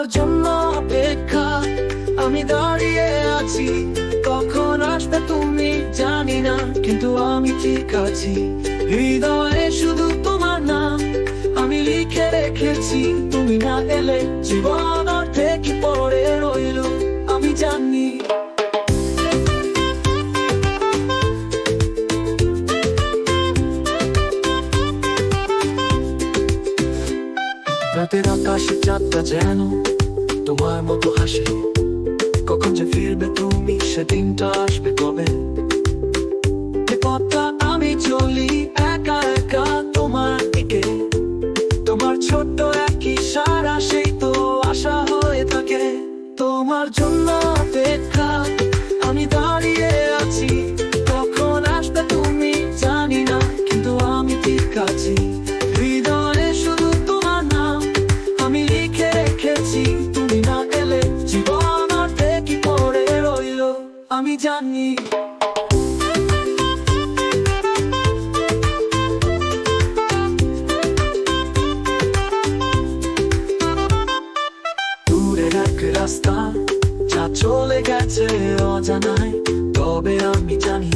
তোমার জন্য অপেক্ষা আমি দাঁড়িয়ে আছি, কখন আসবে তুমি জানি না, কিন্তু আমি ঠিক আছি। হৃদয়ে শুধু তোমার নাম আমি লিখে রেখেছি, তুমি না এলে জীবন অর্ধে কি পড়ে রইল আমি জানি। রাতের আকাশে চাঁদটা যেন তোমার মতো হাসে, কখন যে ফিরবে তুমি সেদিনটা আসবে কবে। এ পথটা আমি চলি একা একা তোমার দিকে, তোমার ছোট্ট এক ইশারা সেই তো আশা হয়ে থাকে। তোমার জন্য অপেক্ষা আমি দাঁড়িয়ে আছি, কখন আসবে তুমি জানি না, কিন্তু আমি ঠিক আছি। হৃদয়ে শুধু তোমার নাম আমি লিখে রেখেছি, তুমি না এলে জীবন অর্ধে কি পড়ে রইল আমি জানি। দূরের এক রাস্তা যা চলে গেছে অজানায়, তবে আমি জানি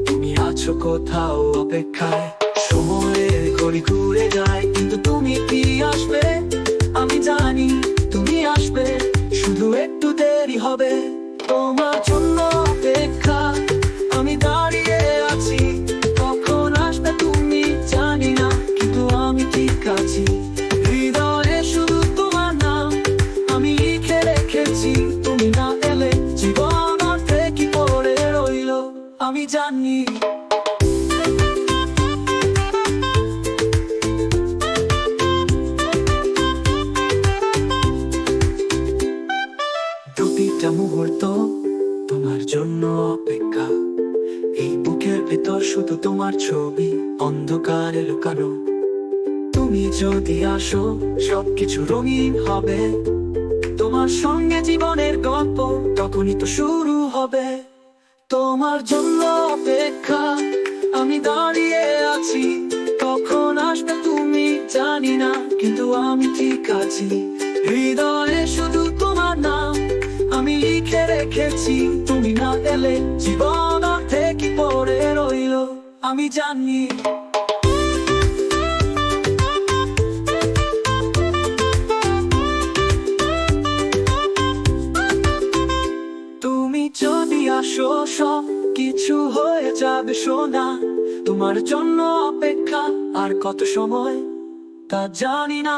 তুমি আছো কোথাও অপেক্ষায়। সময়ের ঘড়ি ঘুরে যায় কিন্তু তুমি কি আসবে, আমি জানি তুমি আসবে, শুধু একটু দেরি হবে। তোমার জন্য অপেক্ষা আমি দাঁড়িয়ে আছি, কখন আসবে তুমি জানি না, কিন্তু আমি ঠিক আছি। হৃদয়ে শুধু তোমার নাম আমি লিখে রেখেছি, তুমি না এলে জীবন অর্ধে কি পড়ে রইল আমি জানি। প্রতিটা মুহূর্ত তোমার জন্য অপেক্ষা, এই বুকের ভেতর শুধু তোমার ছবি অন্ধকারে লুকানো। তুমি যদি আসো সবকিছু রঙিন হবে, তোমার সঙ্গে জীবনের গল্প তখনই তো শুরু হবে। তোমার জন্য অপেক্ষা আমি দাঁড়িয়ে আছি, কখন আসবে তুমি জানি না, কিন্তু আমি ঠিক আছি। হৃদয়ে শুধু তোমার নাম আমি লিখে রেখেছি, তুমি না এলে জীবন অর্ধে কি পড়ে রইল আমি জানি। তুমি যদি আসো সব কিছু হয়ে যাবে সোনা, তোমার জন্য অপেক্ষা আর কত সময় তা জানি না।